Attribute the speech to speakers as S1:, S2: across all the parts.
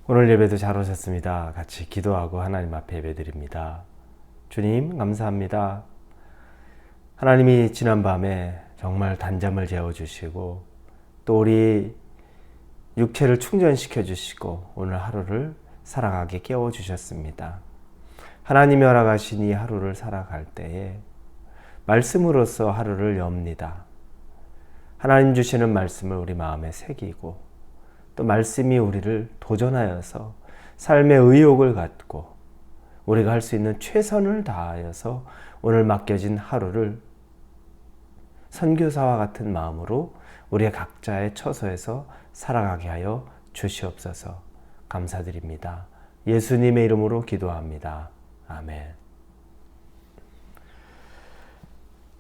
S1: 오늘 예배도 잘 오셨습니다. 같이 기도하고 하나님 앞에 예배드립니다. 주님 감사합니다. 하나님이 지난밤에 정말 단잠을 재워주시고 또 우리 육체를 충전시켜 주시고 오늘 하루를 살아가게 깨워주셨습니다. 하나님이 허락하신 이 하루를 살아갈 때에 말씀으로서 하루를 엽니다. 하나님 주시는 말씀을 우리 마음에 새기고 또 말씀이 우리를 도전하여서 삶의 의욕을 갖고 우리가 할 수 있는 최선을 다하여서 오늘 맡겨진 하루를 선교사와 같은 마음으로 우리의 각자의 처소에서 살아가게 하여 주시옵소서. 감사드립니다. 예수님의 이름으로 기도합니다. 아멘.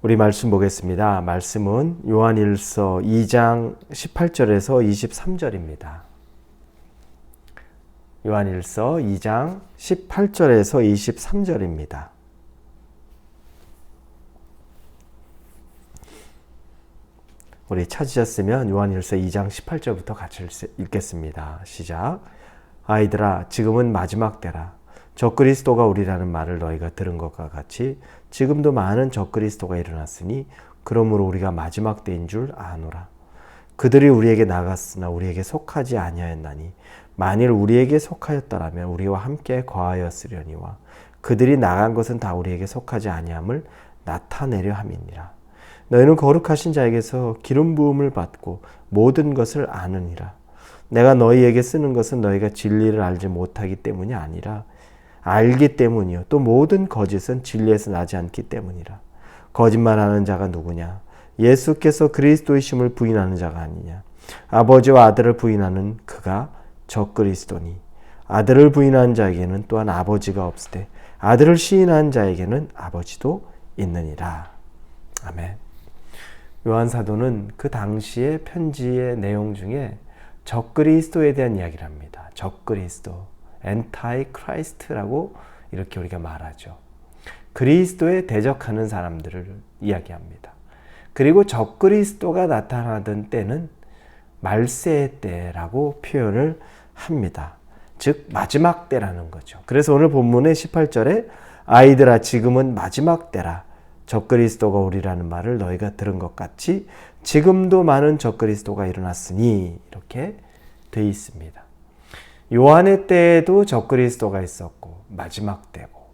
S1: 우리 말씀 보겠습니다. 말씀은 요한일서 2장 18절에서 23절입니다. 요한일서 2장 18절에서 23절입니다. 우리 찾으셨으면 요한일서 2장 18절부터 같이 읽겠습니다. 시작. 아이들아, 지금은 마지막 때라. 적그리스도가 우리라는 말을 너희가 들은 것과 같이 지금도 많은 적그리스도가 일어났으니 그러므로 우리가 마지막 때인 줄 아노라. 그들이 우리에게 나갔으나 우리에게 속하지 아니하였나니 만일 우리에게 속하였더라면 우리와 함께 거하였으려니와 그들이 나간 것은 다 우리에게 속하지 아니함을 나타내려 함이니라. 너희는 거룩하신 자에게서 기름 부음을 받고 모든 것을 아느니라. 내가 너희에게 쓰는 것은 너희가 진리를 알지 못하기 때문이 아니라 알기 때문이요 또 모든 거짓은 진리에서 나지 않기 때문이라. 거짓말하는 자가 누구냐? 예수께서 그리스도이심을 부인하는 자가 아니냐? 아버지와 아들을 부인하는 그가 적그리스도니 아들을 부인하는 자에게는 또한 아버지가 없으되 아들을 시인하는 자에게는 아버지도 있느니라. 아멘. 요한 사도는 그 당시의 편지의 내용 중에 적그리스도에 대한 이야기를 합니다. 적그리스도, 엔타이크라이스트라고 이렇게 우리가 말하죠. 그리스도에 대적하는 사람들을 이야기합니다. 그리고 적그리스도가 나타나던 때는 말세의 때라고 표현을 합니다. 즉 마지막 때라는 거죠. 그래서 오늘 본문의 18절에 아이들아, 지금은 마지막 때라. 적그리스도가 우리라는 말을 너희가 들은 것 같이 지금도 많은 적그리스도가 일어났으니 이렇게 되어 있습니다. 요한의 때에도 적그리스도가 있었고 마지막 때고,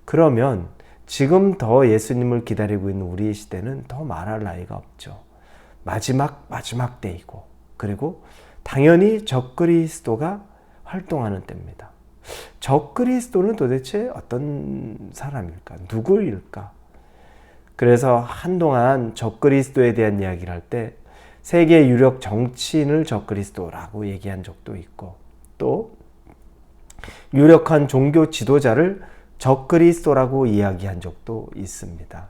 S1: 그러면 지금 더 예수님을 기다리고 있는 우리의 시대는 더 말할 나위가 없죠. 마지막 때이고, 그리고 당연히 적그리스도가 활동하는 때입니다. 적그리스도는 도대체 어떤 사람일까? 누구일까? 그래서 한동안 적그리스도에 대한 이야기를 할 때 세계 유력 정치인을 적그리스도라고 얘기한 적도 있고, 또 유력한 종교 지도자를 적그리스도라고 이야기한 적도 있습니다.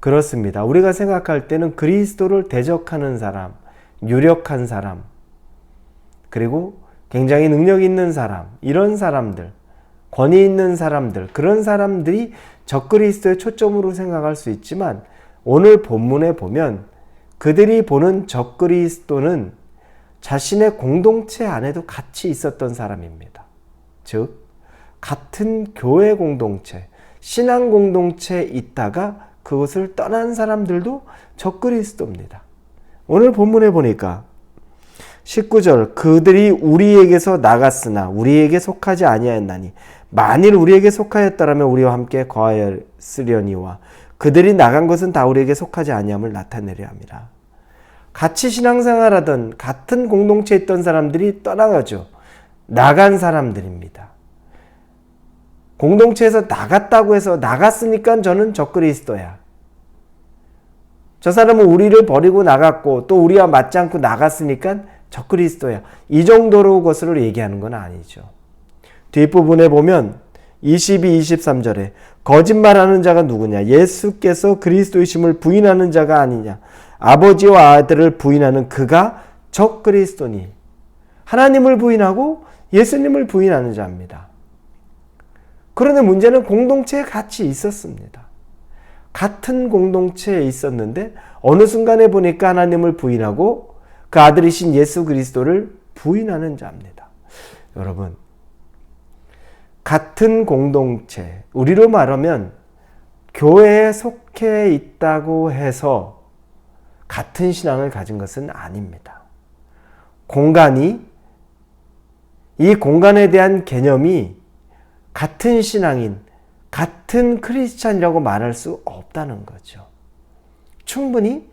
S1: 그렇습니다. 우리가 생각할 때는 그리스도를 대적하는 사람, 유력한 사람, 그리고 굉장히 능력 있는 사람, 이런 사람들, 권위 있는 사람들, 그런 사람들이 적그리스도의 초점으로 생각할 수 있지만 오늘 본문에 보면 그들이 보는 적그리스도는 자신의 공동체 안에도 같이 있었던 사람입니다. 즉 같은 교회 공동체, 신앙 공동체에 있다가 그것을 떠난 사람들도 적그리스도입니다. 오늘 본문에 보니까 19절, 그들이 우리에게서 나갔으나 우리에게 속하지 아니하였나니 만일 우리에게 속하였더라면 우리와 함께 거하였으려니와 그들이 나간 것은 다 우리에게 속하지 아니함을 나타내려 함이라. 같이 신앙생활하던 같은 공동체에 있던 사람들이 떠나가죠. 나간 사람들입니다. 공동체에서 나갔다고 해서 나갔으니까 저는 적그리스도야. 저 사람은 우리를 버리고 나갔고 또 우리와 맞지 않고 나갔으니까 적그리스도야. 이 정도로 것을 얘기하는 건 아니죠. 뒷부분에 보면 22, 23절에 거짓말하는 자가 누구냐? 예수께서 그리스도이심을 부인하는 자가 아니냐? 아버지와 아들을 부인하는 그가 적그리스도니. 하나님을 부인하고 예수님을 부인하는 자입니다. 그런데 문제는 공동체에 같이 있었습니다. 같은 공동체에 있었는데 어느 순간에 보니까 하나님을 부인하고 그 아들이신 예수 그리스도를 부인하는 자입니다. 여러분, 같은 공동체, 우리로 말하면 교회에 속해 있다고 해서 같은 신앙을 가진 것은 아닙니다. 이 공간에 대한 개념이 같은 신앙인, 같은 크리스찬이라고 말할 수 없다는 거죠. 충분히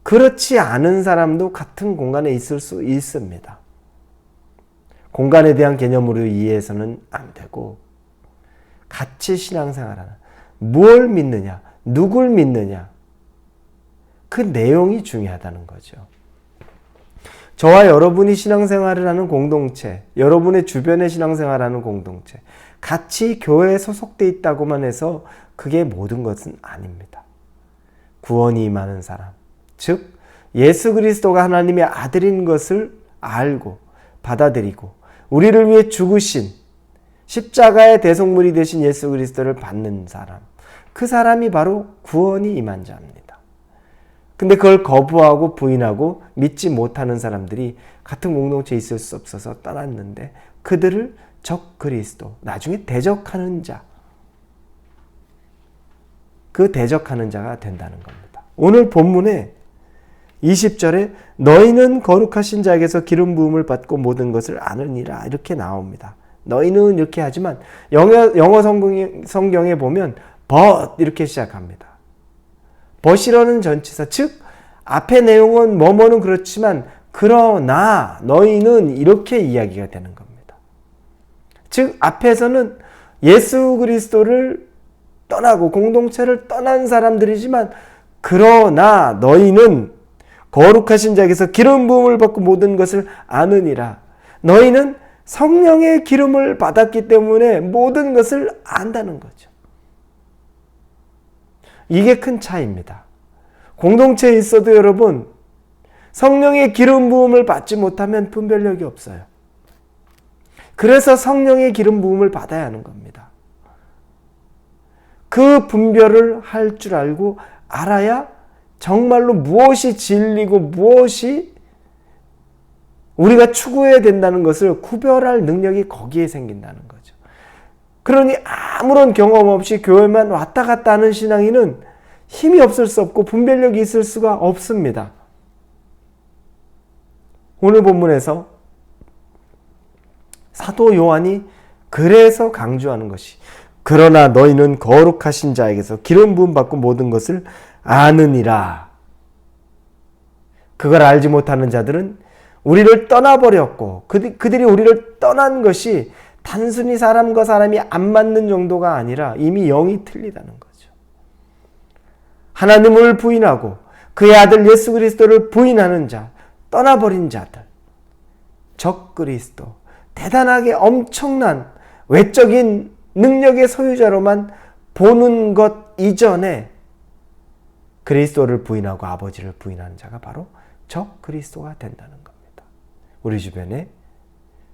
S1: 그렇지 않은 사람도 같은 공간에 있을 수 있습니다. 공간에 대한 개념으로 이해해서는 안 되고, 같이 신앙생활하는, 무엇을 믿느냐, 누굴 믿느냐, 그 내용이 중요하다는 거죠. 저와 여러분이 신앙생활을 하는 공동체, 여러분의 주변에 신앙생활하는 공동체, 같이 교회에 소속되어 있다고만 해서 그게 모든 것은 아닙니다. 구원이 임하는 사람, 즉 예수 그리스도가 하나님의 아들인 것을 알고 받아들이고 우리를 위해 죽으신 십자가의 대속물이 되신 예수 그리스도를 받는 사람, 그 사람이 바로 구원이 임한 자입니다. 근데 그걸 거부하고 부인하고 믿지 못하는 사람들이 같은 공동체에 있을 수 없어서 떠났는데, 그들을 적 그리스도, 나중에 대적하는 자, 그 대적하는 자가 된다는 겁니다. 오늘 본문에 20절에 너희는 거룩하신 자에게서 기름 부음을 받고 모든 것을 아느니라 이렇게 나옵니다. 너희는 이렇게 하지만 영어 성경에 보면 but 이렇게 시작합니다. but이라는 전치사, 즉 앞의 내용은 뭐뭐는 그렇지만 그러나 너희는 이렇게 이야기가 되는 겁니다. 즉 앞에서는 예수 그리스도를 떠나고 공동체를 떠난 사람들이지만 그러나 너희는 거룩하신 자에게서 기름 부음을 받고 모든 것을 아느니라. 너희는 성령의 기름을 받았기 때문에 모든 것을 안다는 거죠. 이게 큰 차이입니다. 공동체에 있어도 여러분, 성령의 기름 부음을 받지 못하면 분별력이 없어요. 그래서 성령의 기름 부음을 받아야 하는 겁니다. 그 분별을 할 줄 알고 알아야 정말로 무엇이 진리고 무엇이 우리가 추구해야 된다는 것을 구별할 능력이 거기에 생긴다는 거죠. 그러니 아무런 경험 없이 교회만 왔다 갔다 하는 신앙인은 힘이 없을 수 없고 분별력이 있을 수가 없습니다. 오늘 본문에서 사도 요한이 그래서 강조하는 것이 그러나 너희는 거룩하신 자에게서 기름 부음 받고 모든 것을 아느니라. 그걸 알지 못하는 자들은 우리를 떠나버렸고 그들이 우리를 떠난 것이 단순히 사람과 사람이 안 맞는 정도가 아니라 이미 영이 틀리다는 거죠. 하나님을 부인하고 그의 아들 예수 그리스도를 부인하는 자, 떠나버린 자들, 적 그리스도, 대단하게 엄청난 외적인 능력의 소유자로만 보는 것 이전에 그리스도를 부인하고 아버지를 부인하는 자가 바로 적 그리스도가 된다는 겁니다. 우리 주변에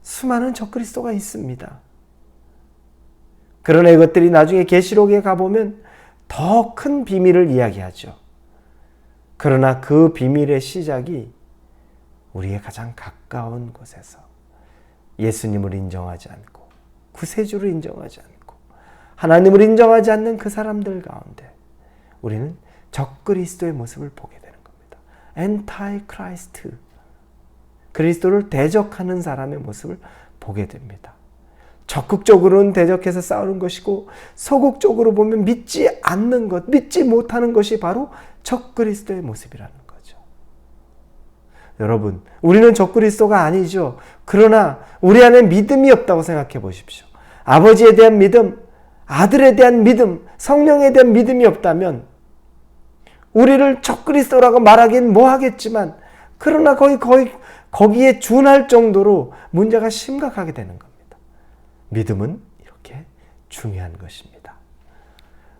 S1: 수많은 적 그리스도가 있습니다. 그러나 이것들이 나중에 계시록에 가보면 더 큰 비밀을 이야기하죠. 그러나 그 비밀의 시작이 우리의 가장 가까운 곳에서 예수님을 인정하지 않고 구세주를 인정하지 않고 하나님을 인정하지 않는 그 사람들 가운데 우리는 적그리스도의 모습을 보게 되는 겁니다. 엔타이크라이스트, 그리스도를 대적하는 사람의 모습을 보게 됩니다. 적극적으로는 대적해서 싸우는 것이고 소극적으로 보면 믿지 않는 것, 믿지 못하는 것이 바로 적그리스도의 모습이라는 거죠. 여러분, 우리는 적그리스도가 아니죠. 그러나 우리 안에 믿음이 없다고 생각해 보십시오. 아버지에 대한 믿음, 아들에 대한 믿음, 성령에 대한 믿음이 없다면 우리를 적그리스도라고 말하긴 뭐하겠지만 그러나 거기에 준할 정도로 문제가 심각하게 되는 겁니다. 믿음은 이렇게 중요한 것입니다.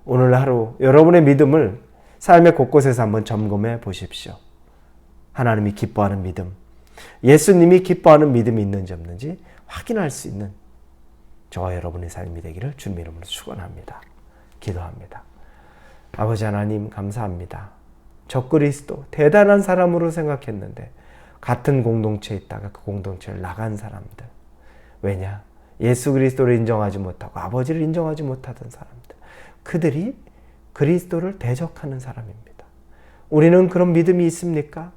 S1: 오늘 하루 여러분의 믿음을 삶의 곳곳에서 한번 점검해 보십시오. 하나님이 기뻐하는 믿음, 예수님이 기뻐하는 믿음이 있는지 없는지 확인할 수 있는 저와 여러분의 삶이 되기를 주님의 이름으로 축원합니다. 기도합니다. 아버지 하나님 감사합니다. 적그리스도 대단한 사람으로 생각했는데 같은 공동체에 있다가 그 공동체를 나간 사람들, 왜냐? 예수 그리스도를 인정하지 못하고 아버지를 인정하지 못하던 사람들. 그들이 그리스도를 대적하는 사람입니다. 우리는 그런 믿음이 있습니까?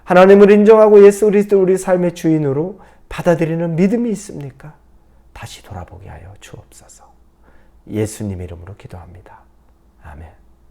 S1: 하나님을 인정하고 예수 그리스도를 우리 삶의 주인으로 받아들이는 믿음이 있습니까? 다시 돌아보게 하여 주옵소서. 예수님 이름으로 기도합니다. 아멘.